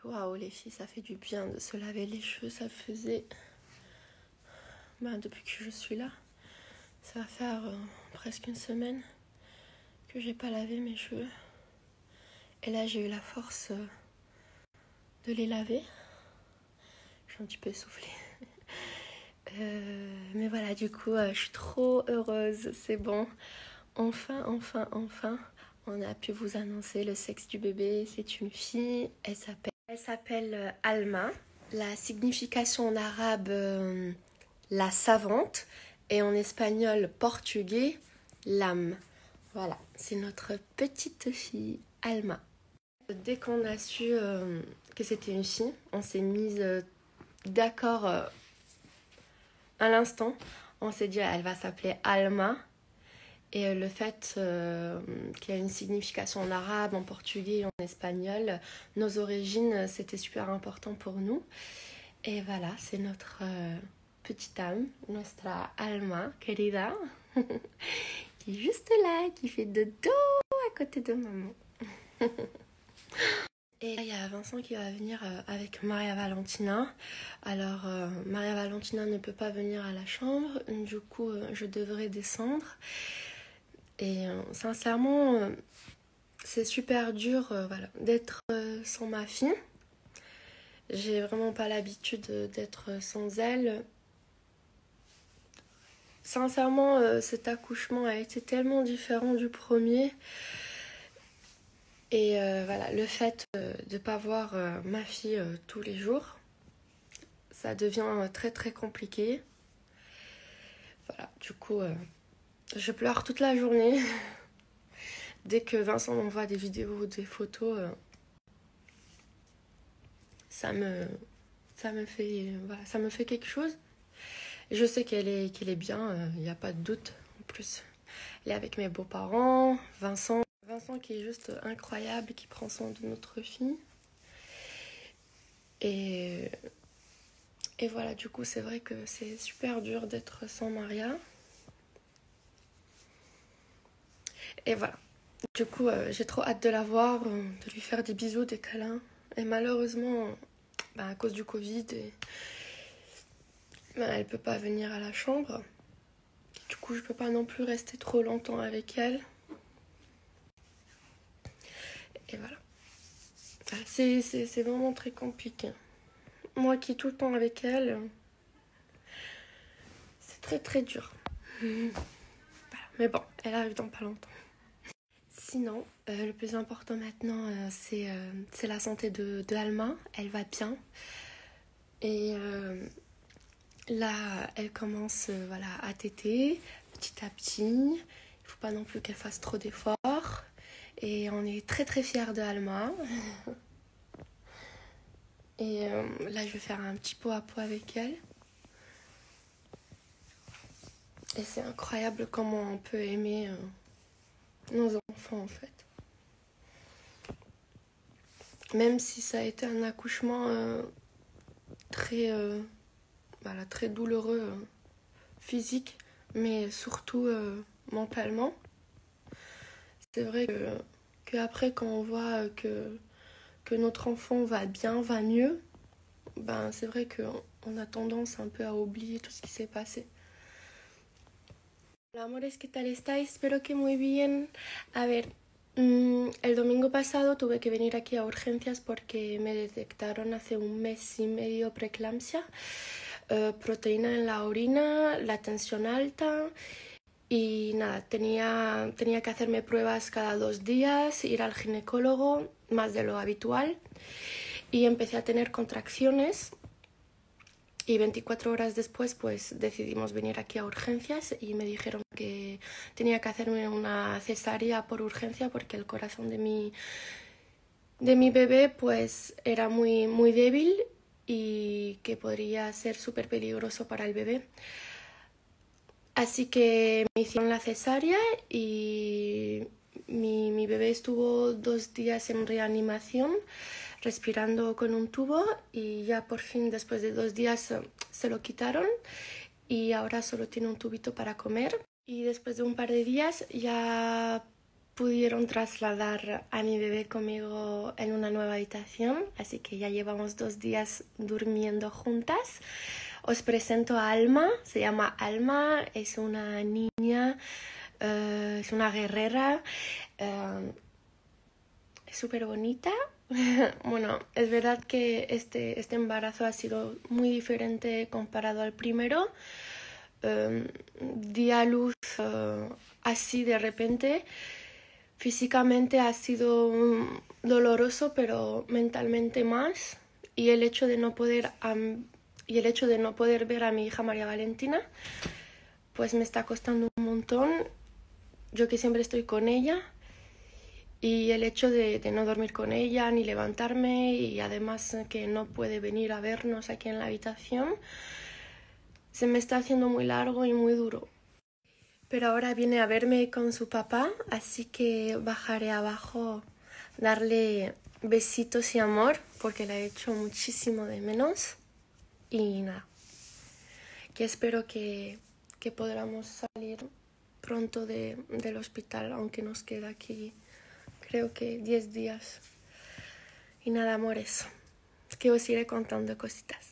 Waouh, les filles, ça fait du bien de se laver les cheveux. Ça faisait... depuis que je suis là, ça va faire presque une semaine que j'ai pas lavé mes cheveux. Et là, j'ai eu la force de les laver. Je suis un petit peu essoufflée. Mais voilà, du coup, je suis trop heureuse. C'est bon. Enfin, on a pu vous annoncer le sexe du bébé. C'est une fille. Elle s'appelle Alma. La signification en arabe, la savante. Et en espagnol portugais, l'âme. Voilà, c'est notre petite fille, Alma. Dès qu'on a su que c'était une fille, on s'est mise d'accord à l'instant. On s'est dit, elle va s'appeler Alma. Et le fait qu'il y a une signification en arabe, en portugais, en espagnol, nos origines, c'était super important pour nous. Et voilà, c'est notre petite âme, nuestra alma querida, qui est juste là, qui fait dodo à côté de maman. Et là, il y a Vincent qui va venir avec Maria Valentina. Alors, Maria Valentina ne peut pas venir à la chambre, du coup, je devrais descendre. Et sincèrement, c'est super dur voilà, d'être sans ma fille. J'ai vraiment pas l'habitude d'être sans elle. Sincèrement, cet accouchement a été tellement différent du premier. Et voilà, le fait de ne pas voir ma fille tous les jours, ça devient très très compliqué. Voilà, du coup, je pleure toute la journée. Dès que Vincent m'envoie des vidéos ou des photos, ça me fait quelque chose. Je sais qu'elle est bien, il n'y a pas de doute. En plus, elle est avec mes beaux-parents, Vincent qui est juste incroyable, qui prend soin de notre fille. Et voilà, du coup, c'est vrai que c'est super dur d'être sans Maria. Et voilà. Du coup, j'ai trop hâte de la voir, de lui faire des bisous, des câlins. Et malheureusement, à cause du Covid, elle peut pas venir à la chambre. Du coup, je peux pas non plus rester trop longtemps avec elle. Et voilà. C'est vraiment très compliqué. Moi qui est tout le temps avec elle, c'est très très dur. Voilà. Mais bon, elle arrive dans pas longtemps. Sinon, le plus important maintenant, c'est la santé de Alma. Elle va bien. Et là, elle commence voilà, à téter petit à petit. Il ne faut pas non plus qu'elle fasse trop d'efforts. Et on est très très fiers de Alma. Et là, je vais faire un petit pot à pot avec elle. Et c'est incroyable comment on peut aimer nos enfants en fait. Même si ça a été un accouchement très douloureux physique, mais surtout mentalement. C'est vrai que après quand on voit que notre enfant va bien, va mieux, c'est vrai qu'on a tendance un peu à oublier tout ce qui s'est passé. Hola amores, ¿qué tal estáis? Espero que muy bien. A ver, el domingo pasado tuve que venir aquí a urgencias porque me detectaron hace un mes y medio preeclampsia, proteína en la orina, la tensión alta y nada, tenía que hacerme pruebas cada 2 días, ir al ginecólogo, más de lo habitual, y empecé a tener contracciones. Y 24 horas después pues decidimos venir aquí a urgencias y me dijeron que tenía que hacerme una cesárea por urgencia porque el corazón de mi bebé pues era muy, muy débil y que podría ser súper peligroso para el bebé. Así que me hicieron la cesárea y mi bebé estuvo 2 días en reanimación respirando con un tubo y ya por fin después de 2 días se lo quitaron y ahora solo tiene un tubito para comer. Y después de un par de días ya pudieron trasladar a mi bebé conmigo en una nueva habitación, así que ya llevamos 2 días durmiendo juntas. Os presento a Alma, se llama Alma, es una niña, es una guerrera, es súper bonita. Bueno, es verdad que este embarazo ha sido muy diferente comparado al primero. Di a luz así de repente. Físicamente ha sido doloroso, pero mentalmente más. Y el hecho de no poder ver a mi hija María Valentina, pues me está costando un montón. Yo que siempre estoy con ella. Y el hecho de no dormir con ella ni levantarme, y además que no puede venir a vernos aquí en la habitación, se me está haciendo muy largo y muy duro. Pero ahora viene a verme con su papá, así que bajaré abajo a darle besitos y amor, porque la he hecho muchísimo de menos. Y nada, que espero que podamos salir pronto del hospital, aunque nos queda aquí creo que 10 días. Y nada, amores, que os iré contando cositas.